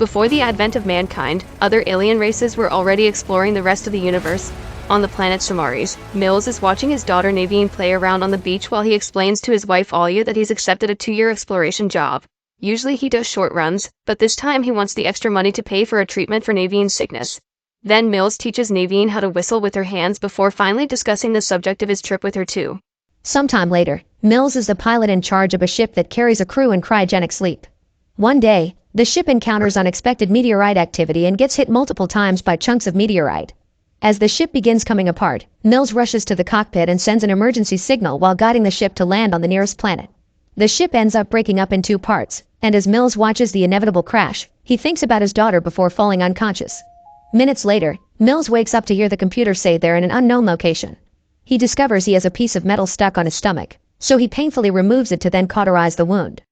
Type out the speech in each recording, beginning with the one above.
Before the advent of mankind, other alien races were already exploring the rest of the universe. On the planet Somaris, Mills is watching his daughter Nevine play around on the beach while he explains to his wife Alia that he's accepted a 2-year exploration job. Usually he does short runs, but this time he wants the extra money to pay for a treatment for Nevine's sickness. Then Mills teaches Nevine how to whistle with her hands before finally discussing the subject of his trip with her too. Sometime later, Mills is the pilot in charge of a ship that carries a crew in cryogenic sleep. One day, the ship encounters unexpected meteorite activity and gets hit multiple times by chunks of meteorite. As the ship begins coming apart, Mills rushes to the cockpit and sends an emergency signal while guiding the ship to land on the nearest planet. The ship ends up breaking up in 2 parts, and as Mills watches the inevitable crash, he thinks about his daughter before falling unconscious. Minutes later, Mills wakes up to hear the computer say they're in an unknown location. He discovers he has a piece of metal stuck on his stomach, so he painfully removes it to then cauterize the wound.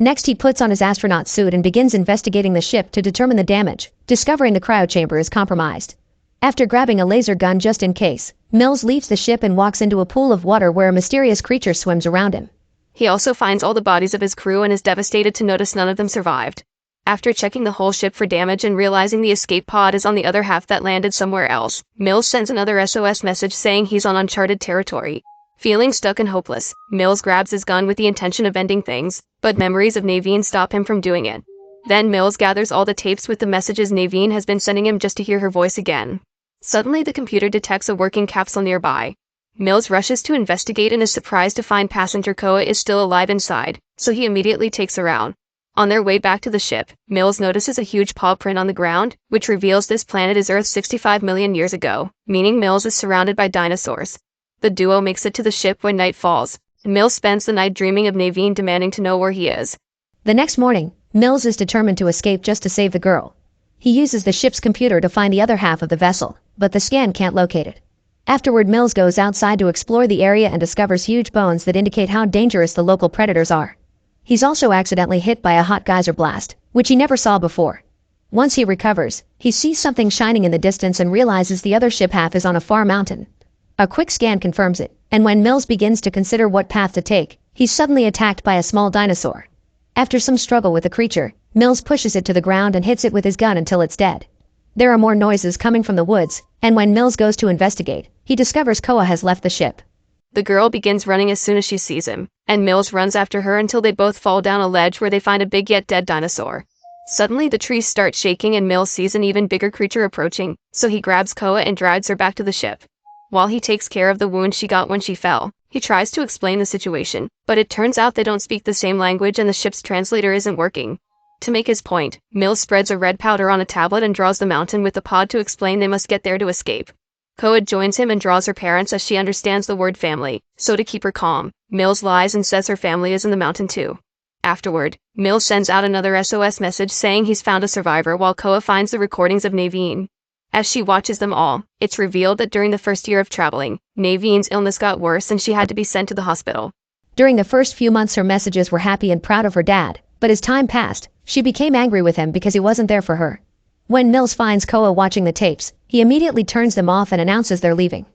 Next he puts on his astronaut suit and begins investigating the ship to determine the damage, discovering the cryochamber is compromised. After grabbing a laser gun just in case, Mills leaves the ship and walks into a pool of water where a mysterious creature swims around him. He also finds all the bodies of his crew and is devastated to notice none of them survived. After checking the whole ship for damage and realizing the escape pod is on the other half that landed somewhere else, Mills sends another SOS message saying he's on uncharted territory. Feeling stuck and hopeless, Mills grabs his gun with the intention of ending things, but memories of Nevine stop him from doing it. Then Mills gathers all the tapes with the messages Nevine has been sending him just to hear her voice again. Suddenly the computer detects a working capsule nearby. Mills rushes to investigate and is surprised to find passenger Koa is still alive inside, so he immediately takes her out. On their way back to the ship, Mills notices a huge paw print on the ground, which reveals this planet is Earth 65 million years ago, meaning Mills is surrounded by dinosaurs. The duo makes it to the ship when night falls, and Mills spends the night dreaming of Nevine demanding to know where he is. The next morning, Mills is determined to escape just to save the girl. He uses the ship's computer to find the other half of the vessel, but the scan can't locate it. Afterward, Mills goes outside to explore the area and discovers huge bones that indicate how dangerous the local predators are. He's also accidentally hit by a hot geyser blast, which he never saw before. Once he recovers, he sees something shining in the distance and realizes the other ship half is on a far mountain. A quick scan confirms it, and when Mills begins to consider what path to take, he's suddenly attacked by a small dinosaur. After some struggle with the creature, Mills pushes it to the ground and hits it with his gun until it's dead. There are more noises coming from the woods, and when Mills goes to investigate, he discovers Koa has left the ship. The girl begins running as soon as she sees him, and Mills runs after her until they both fall down a ledge where they find a big yet dead dinosaur. Suddenly the trees start shaking and Mills sees an even bigger creature approaching, so he grabs Koa and drags her back to the ship. While he takes care of the wound she got when she fell, he tries to explain the situation, but it turns out they don't speak the same language and the ship's translator isn't working. To make his point, Mills spreads a red powder on a tablet and draws the mountain with the pod to explain they must get there to escape. Koa joins him and draws her parents as she understands the word family, so to keep her calm, Mills lies and says her family is in the mountain too. Afterward, Mills sends out another SOS message saying he's found a survivor while Koa finds the recordings of Nevine. As she watches them all, it's revealed that during the first year of traveling, Nevine's illness got worse and she had to be sent to the hospital. During the first few months her messages were happy and proud of her dad, but as time passed, she became angry with him because he wasn't there for her. When Mills finds Koa watching the tapes, he immediately turns them off and announces they're leaving.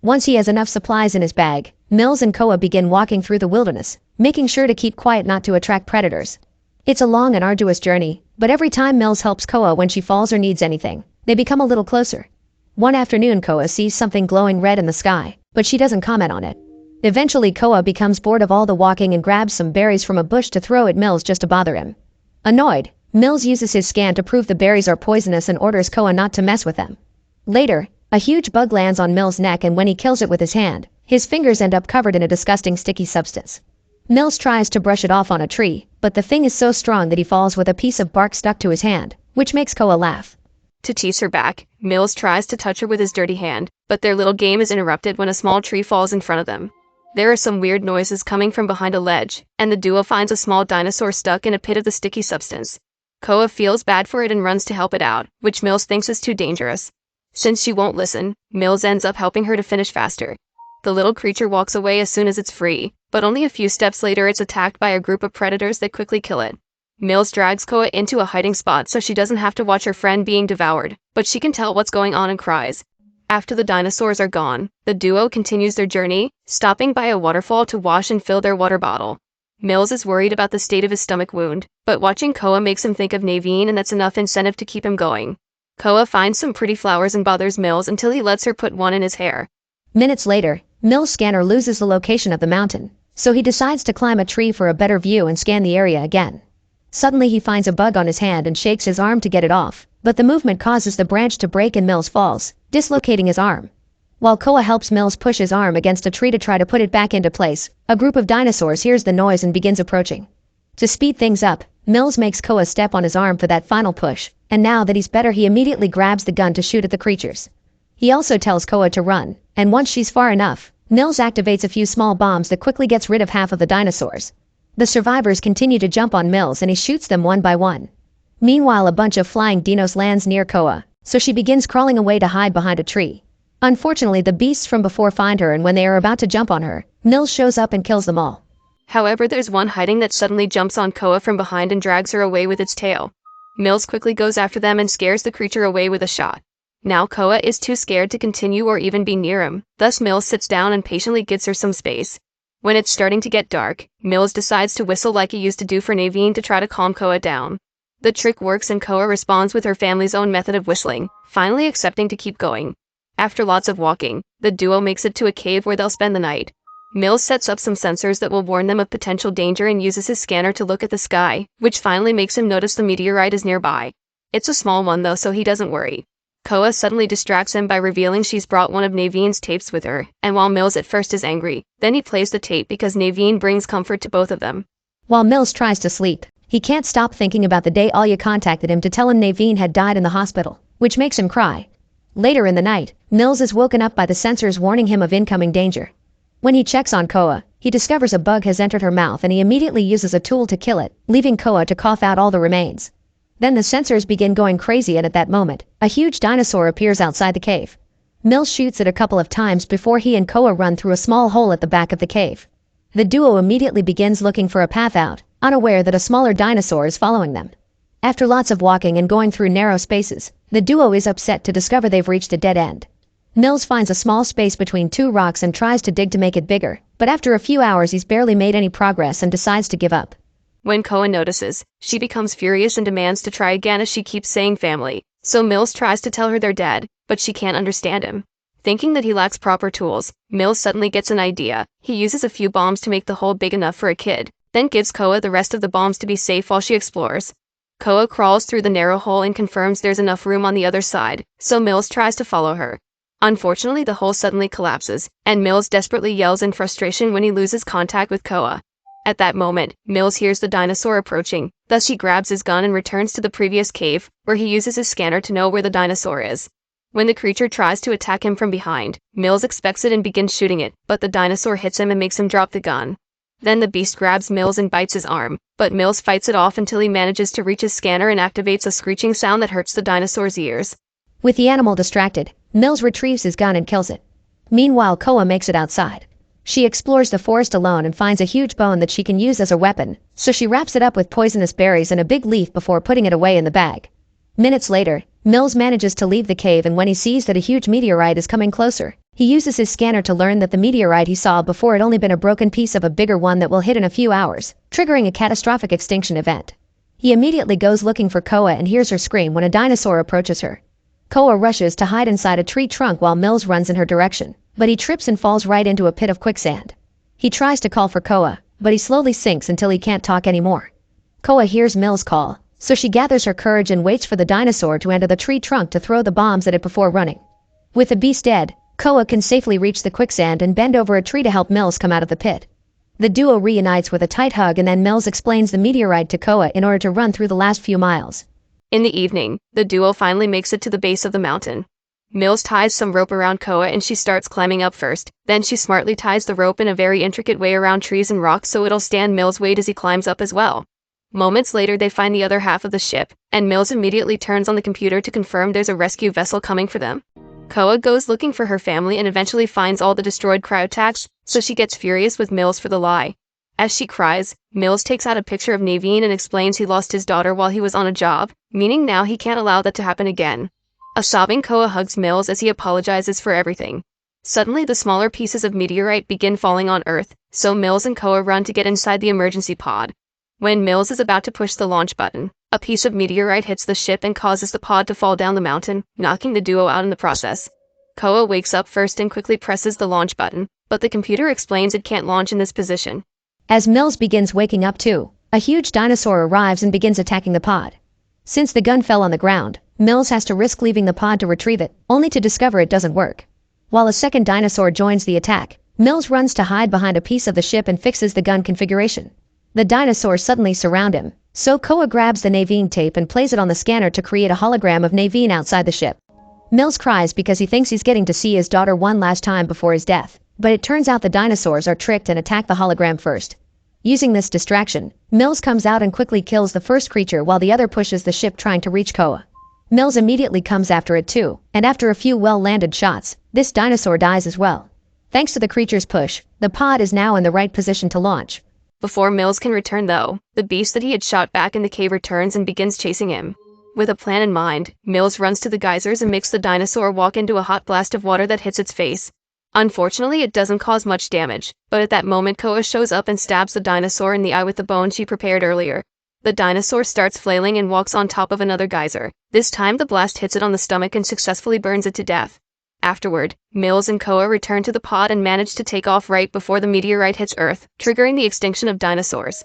Once he has enough supplies in his bag, Mills and Koa begin walking through the wilderness, making sure to keep quiet not to attract predators. It's a long and arduous journey, but every time Mills helps Koa when she falls or needs anything, they become a little closer. One afternoon Koa sees something glowing red in the sky, but she doesn't comment on it. Eventually Koa becomes bored of all the walking and grabs some berries from a bush to throw at Mills just to bother him. Annoyed, Mills uses his scan to prove the berries are poisonous and orders Koa not to mess with them. Later, a huge bug lands on Mills' neck and when he kills it with his hand, his fingers end up covered in a disgusting sticky substance. Mills tries to brush it off on a tree, but the thing is so strong that he falls with a piece of bark stuck to his hand, which makes Koa laugh. To tease her back, Mills tries to touch her with his dirty hand, but their little game is interrupted when a small tree falls in front of them. There are some weird noises coming from behind a ledge, and the duo finds a small dinosaur stuck in a pit of the sticky substance. Koa feels bad for it and runs to help it out, which Mills thinks is too dangerous. Since she won't listen, Mills ends up helping her to finish faster. The little creature walks away as soon as it's free, but only a few steps later it's attacked by a group of predators that quickly kill it. Mills drags Koa into a hiding spot so she doesn't have to watch her friend being devoured, but she can tell what's going on and cries. After the dinosaurs are gone, the duo continues their journey, stopping by a waterfall to wash and fill their water bottle. Mills is worried about the state of his stomach wound, but watching Koa makes him think of Nevine, and that's enough incentive to keep him going. Koa finds some pretty flowers and bothers Mills until he lets her put one in his hair. Minutes later, Mills' scanner loses the location of the mountain, so he decides to climb a tree for a better view and scan the area again. Suddenly he finds a bug on his hand and shakes his arm to get it off, but the movement causes the branch to break and Mills falls, dislocating his arm. While Koa helps Mills push his arm against a tree to try to put it back into place, a group of dinosaurs hears the noise and begins approaching. To speed things up, Mills makes Koa step on his arm for that final push, and now that he's better he immediately grabs the gun to shoot at the creatures. He also tells Koa to run, and once she's far enough, Mills activates a few small bombs that quickly gets rid of half of the dinosaurs. The survivors continue to jump on Mills and he shoots them one by one. Meanwhile, a bunch of flying dinos lands near Koa, so she begins crawling away to hide behind a tree. Unfortunately, the beasts from before find her, and when they are about to jump on her, Mills shows up and kills them all. However, there's one hiding that suddenly jumps on Koa from behind and drags her away with its tail. Mills quickly goes after them and scares the creature away with a shot. Now Koa is too scared to continue or even be near him, thus Mills sits down and patiently gives her some space. When it's starting to get dark, Mills decides to whistle like he used to do for Nevine to try to calm Koa down. The trick works and Koa responds with her family's own method of whistling, finally accepting to keep going. After lots of walking, the duo makes it to a cave where they'll spend the night. Mills sets up some sensors that will warn them of potential danger and uses his scanner to look at the sky, which finally makes him notice the meteorite is nearby. It's a small one though, so he doesn't worry. Koa suddenly distracts him by revealing she's brought one of Nevine's tapes with her, and while Mills at first is angry, then he plays the tape because Nevine brings comfort to both of them. While Mills tries to sleep, he can't stop thinking about the day Alya contacted him to tell him Nevine had died in the hospital, which makes him cry. Later in the night, Mills is woken up by the sensors warning him of incoming danger. When he checks on Koa, he discovers a bug has entered her mouth and he immediately uses a tool to kill it, leaving Koa to cough out all the remains. Then the sensors begin going crazy, and at that moment, a huge dinosaur appears outside the cave. Mills shoots it a couple of times before he and Koa run through a small hole at the back of the cave. The duo immediately begins looking for a path out, unaware that a smaller dinosaur is following them. After lots of walking and going through narrow spaces, the duo is upset to discover they've reached a dead end. Mills finds a small space between two rocks and tries to dig to make it bigger, but after a few hours he's barely made any progress and decides to give up. When Koa notices, she becomes furious and demands to try again as she keeps saying family, so Mills tries to tell her they're dead, but she can't understand him. Thinking that he lacks proper tools, Mills suddenly gets an idea. He uses a few bombs to make the hole big enough for a kid, then gives Koa the rest of the bombs to be safe while she explores. Koa crawls through the narrow hole and confirms there's enough room on the other side, so Mills tries to follow her. Unfortunately, the hole suddenly collapses, and Mills desperately yells in frustration when he loses contact with Koa. At that moment, Mills hears the dinosaur approaching, thus he grabs his gun and returns to the previous cave, where he uses his scanner to know where the dinosaur is. When the creature tries to attack him from behind, Mills expects it and begins shooting it, but the dinosaur hits him and makes him drop the gun. Then the beast grabs Mills and bites his arm, but Mills fights it off until he manages to reach his scanner and activates a screeching sound that hurts the dinosaur's ears. With the animal distracted, Mills retrieves his gun and kills it. Meanwhile, Koa makes it outside. She explores the forest alone and finds a huge bone that she can use as a weapon, so she wraps it up with poisonous berries and a big leaf before putting it away in the bag. Minutes later, Mills manages to leave the cave, and when he sees that a huge meteorite is coming closer, he uses his scanner to learn that the meteorite he saw before had only been a broken piece of a bigger one that will hit in a few hours, triggering a catastrophic extinction event. He immediately goes looking for Koa and hears her scream when a dinosaur approaches her. Koa rushes to hide inside a tree trunk while Mills runs in her direction, but he trips and falls right into a pit of quicksand. He tries to call for Koa, but he slowly sinks until he can't talk anymore. Koa hears Mills' call, so she gathers her courage and waits for the dinosaur to enter the tree trunk to throw the bombs at it before running. With the beast dead, Koa can safely reach the quicksand and bend over a tree to help Mills come out of the pit. The duo reunites with a tight hug, and then Mills explains the meteorite to Koa in order to run through the last few miles. In the evening, the duo finally makes it to the base of the mountain. Mills ties some rope around Koa and she starts climbing up first, then she smartly ties the rope in a very intricate way around trees and rocks so it'll stand Mills' weight as he climbs up as well. Moments later they find the other half of the ship, and Mills immediately turns on the computer to confirm there's a rescue vessel coming for them. Koa goes looking for her family and eventually finds all the destroyed cryotacs, so she gets furious with Mills for the lie. As she cries, Mills takes out a picture of Nevine and explains he lost his daughter while he was on a job, meaning now he can't allow that to happen again. A sobbing Koa hugs Mills as he apologizes for everything. Suddenly the smaller pieces of meteorite begin falling on Earth, so Mills and Koa run to get inside the emergency pod. When Mills is about to push the launch button, a piece of meteorite hits the ship and causes the pod to fall down the mountain, knocking the duo out in the process. Koa wakes up first and quickly presses the launch button, but the computer explains it can't launch in this position. As Mills begins waking up too, a huge dinosaur arrives and begins attacking the pod. Since the gun fell on the ground, Mills has to risk leaving the pod to retrieve it, only to discover it doesn't work. While a second dinosaur joins the attack, Mills runs to hide behind a piece of the ship and fixes the gun configuration. The dinosaurs suddenly surround him, so Koa grabs the Nevine tape and plays it on the scanner to create a hologram of Nevine outside the ship. Mills cries because he thinks he's getting to see his daughter one last time before his death, but it turns out the dinosaurs are tricked and attack the hologram first. Using this distraction, Mills comes out and quickly kills the first creature while the other pushes the ship trying to reach Koa. Mills immediately comes after it too, and after a few well-landed shots, this dinosaur dies as well. Thanks to the creature's push, the pod is now in the right position to launch. Before Mills can return though, the beast that he had shot back in the cave returns and begins chasing him. With a plan in mind, Mills runs to the geysers and makes the dinosaur walk into a hot blast of water that hits its face. Unfortunately, it doesn't cause much damage, but at that moment Koa shows up and stabs the dinosaur in the eye with the bone she prepared earlier. The dinosaur starts flailing and walks on top of another geyser. This time the blast hits it on the stomach and successfully burns it to death. Afterward, Mills and Koa return to the pod and manage to take off right before the meteorite hits Earth, triggering the extinction of dinosaurs.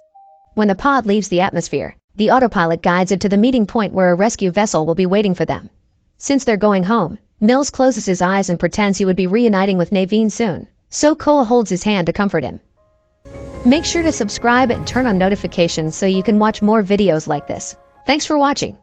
When the pod leaves the atmosphere, the autopilot guides it to the meeting point where a rescue vessel will be waiting for them. Since they're going home, Mills closes his eyes and pretends he would be reuniting with Nevine soon, so Koa holds his hand to comfort him. Make sure to subscribe and turn on notifications so you can watch more videos like this. Thanks for watching.